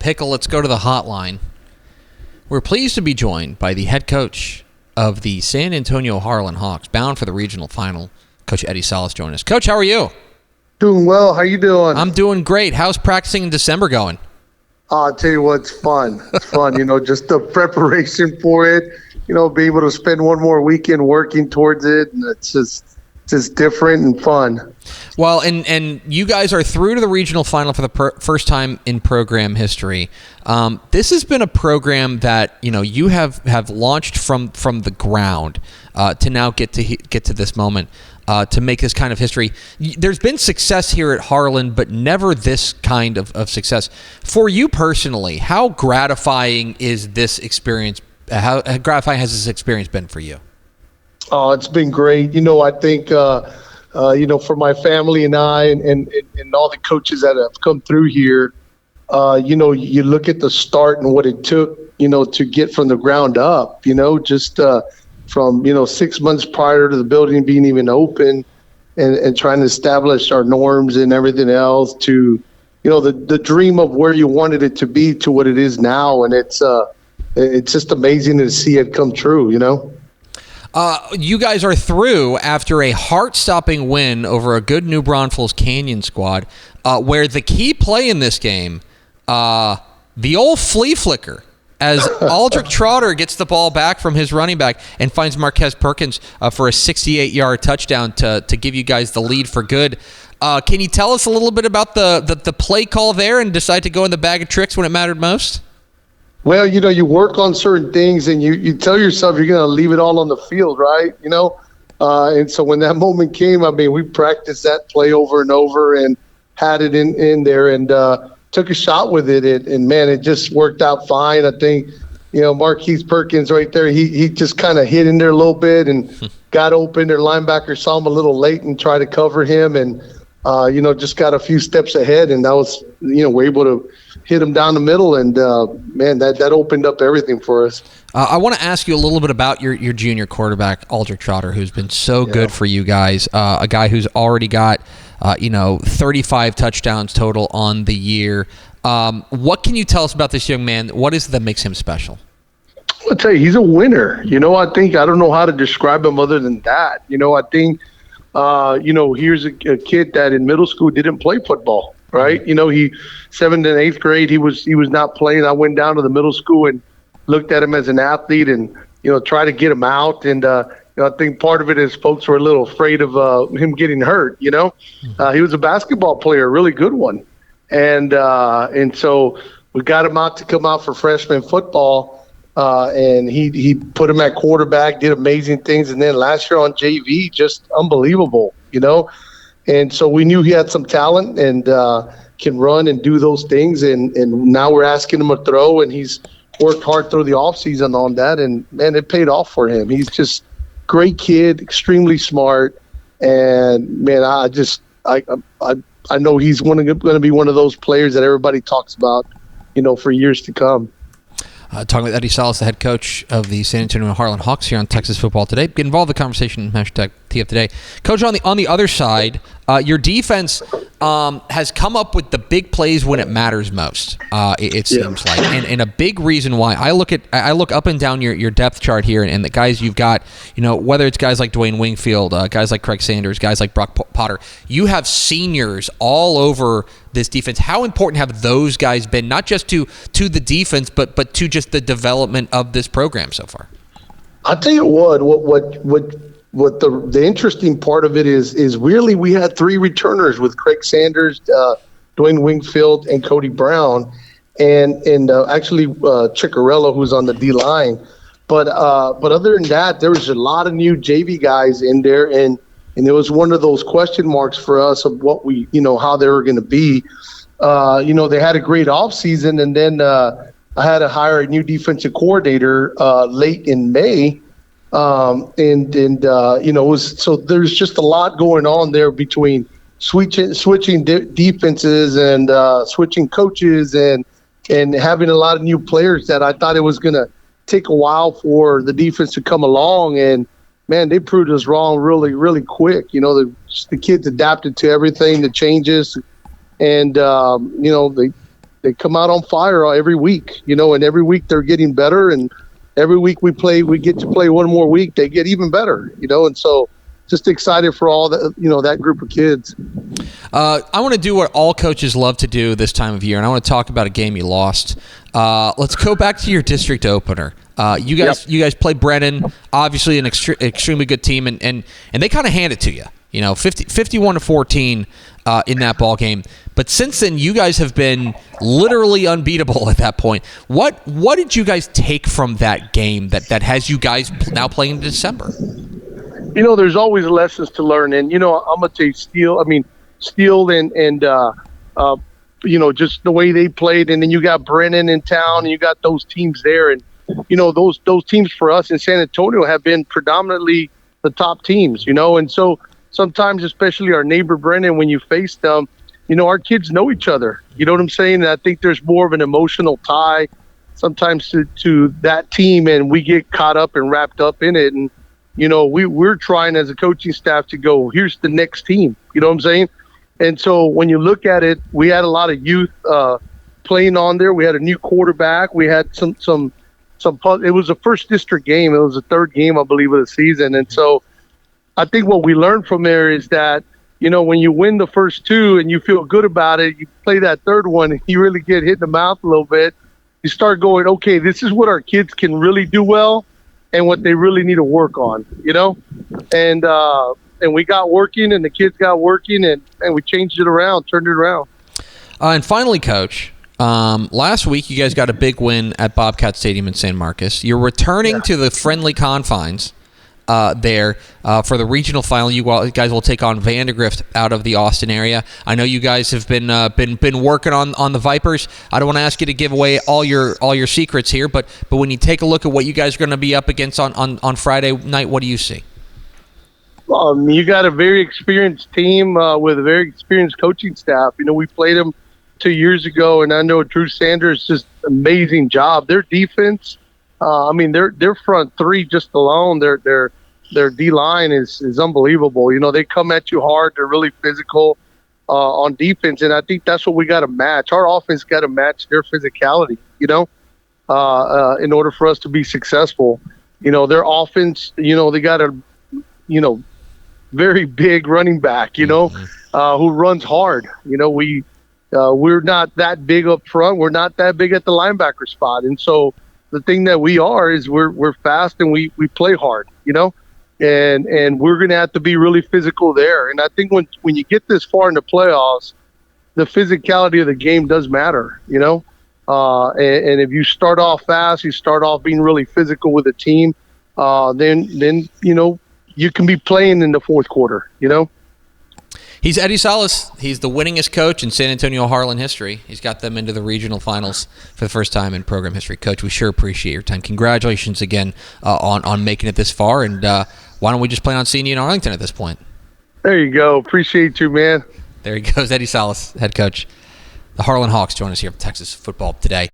Hickle, let's go to the hotline. We're pleased to be joined by the head coach of the San Antonio Harlan Hawks, bound for the regional final. Coach Eddie Salas joining us. Coach, how are you? Doing well. How you doing? I'm doing great. How's practicing in December going? I'll tell you what, it's fun. It's fun, just the preparation for it, being able to spend one more weekend working towards it, and it's just different and fun. Well, and you guys are through to the regional final for the first time in program history. This has been a program that you have launched from the ground to now get to this moment to make this kind of history. There's been success here at Harlan, but never this kind of success. For you personally, how gratifying is this experience? How gratifying has this experience been for you? Oh, it's been great. I think, for my family and I and all the coaches that have come through here, you look at the start and what it took, to get from the ground up, just from, 6 months prior to the building being even open and trying to establish our norms and everything else to, the dream of where you wanted it to be to what it is now. And it's just amazing to see it come true, You guys are through after a heart-stopping win over a good New Braunfels Canyon squad, where the key play in this game, the old flea flicker, as Aldrich Trotter gets the ball back from his running back and finds Marquez Perkins for a 68-yard touchdown to give you guys the lead for good. Can you tell us a little bit about the play call there and decide to go in the bag of tricks when it mattered most? Well, you work on certain things and you tell yourself you're going to leave it all on the field, right? And so when that moment came, we practiced that play over and over and had it in there and took a shot with it. And man, it just worked out fine. I think, Marquez Perkins right there, he just kind of hit in there a little bit and got open. Their linebacker saw him a little late and tried to cover him and, just got a few steps ahead. And that was, we're able to hit him down the middle, and man, that opened up everything for us. I want to ask you a little bit about your junior quarterback, Aldrich Trotter, who's been so good for you guys. A guy who's already got 35 touchdowns total on the year. What can you tell us about this young man? What is it that makes him special? I'll tell you, he's a winner. I don't know how to describe him other than that. I think here's a kid that in middle school didn't play football. Right. He 7th and 8th grade, he was not playing. I went down to the middle school and looked at him as an athlete and, try to get him out. And, I think part of it is folks were a little afraid of him getting hurt. He was a basketball player, a really good one. And so we got him out to come out for freshman football. And he put him at quarterback, did amazing things. And then last year on JV, just unbelievable, And so we knew he had some talent and can run and do those things. And now we're asking him to throw, and he's worked hard through the offseason on that. And, man, it paid off for him. He's just great kid, extremely smart. And, man, I know he's going to be one of those players that everybody talks about, for years to come. Talking with Eddie Salas, the head coach of the San Antonio Harlan Hawks here on Texas Football Today. Get involved in the conversation, hashtag TF Today. Coach, on the other side, your defense has come up with the big plays when it matters most. It seems like, and a big reason why I look up and down your depth chart here, and the guys you've got, whether it's guys like Dwayne Wingfield, guys like Craig Sanders, guys like Brock Potter, you have seniors all over this defense. How important have those guys been, not just to the defense, but to just the development of this program so far? I'll tell you what the interesting part of it is really we had 3 returners with Craig Sanders, Dwayne Wingfield, and Cody Brown, and actually Ciccarello, who's on the D line. But other than that, there was a lot of new JV guys in there, and it was one of those question marks for us of what we, how they were going to be. They had a great offseason, and then I had to hire a new defensive coordinator late in May. So there's just a lot going on there between switching defenses and switching coaches and having a lot of new players that I thought it was going to take a while for the defense to come along. And, man, they proved us wrong really, really quick. The kids adapted to everything, the changes, and, they come out on fire every week, and every week they're getting better, and every week we get to play one more week, they get even better, and so just excited for all that, that group of kids. I want to do what all coaches love to do this time of year, and I want to talk about a game you lost. Let's go back to your district opener. You guys played Brennan, obviously an extremely good team, and they kind of hand it to you. 51-14 in that ball game. But since then, you guys have been literally unbeatable at that point. What did you guys take from that game that has you guys now playing in December? There's always lessons to learn, and I'm gonna say Steele and just the way they played, and then you got Brennan in town, and you got those teams there, and those teams for us in San Antonio have been predominantly the top teams, and so sometimes, especially our neighbor Brennan, when you face them, our kids know each other. You know what I'm saying? And I think there's more of an emotional tie sometimes to that team, and we get caught up and wrapped up in it. And, we're trying as a coaching staff to go, here's the next team. You know what I'm saying? And so when you look at it, we had a lot of youth playing on there. We had a new quarterback. We had some. It was the first district game. It was the third game, I believe, of the season. And so I think what we learned from there is that, when you win the first two and you feel good about it, you play that third one and you really get hit in the mouth a little bit. You start going, okay, this is what our kids can really do well and what they really need to work on, and we got working, and the kids got working, and we changed it around, turned it around. And finally, Coach, last week you guys got a big win at Bobcat Stadium in San Marcos. You're returning to the friendly confines there for the regional final. You guys will take on Vandergrift out of the Austin area. I know you guys have been working on the Vipers. I don't want to ask you to give away all your secrets here, but when you take a look at what you guys are going to be up against on Friday night, what do you see? You got a very experienced team with a very experienced coaching staff. We played them 2 years ago, and I know Drew Sanders just amazing job. Their defense, their front three just alone, their D line is unbelievable. They come at you hard. They're really physical on defense, and I think that's what we got to match. Our offense got to match their physicality. In order for us to be successful. Their offense, they got a very big running back. Who runs hard. We're not that big up front. We're not that big at the linebacker spot, and so the thing that we are is we're fast and we play hard, and we're going to have to be really physical there. And I think when you get this far in the playoffs, the physicality of the game does matter, and if you start off fast, you start off being really physical with the team, then you can be playing in the fourth quarter, He's Eddie Salas. He's the winningest coach in San Antonio Harlan history. He's got them into the regional finals for the first time in program history. Coach, we sure appreciate your time. Congratulations again on making it this far, and why don't we just plan on seeing you in Arlington at this point? There you go. Appreciate you, man. There he goes, Eddie Salas, head coach. The Harlan Hawks join us here for Texas Football Today.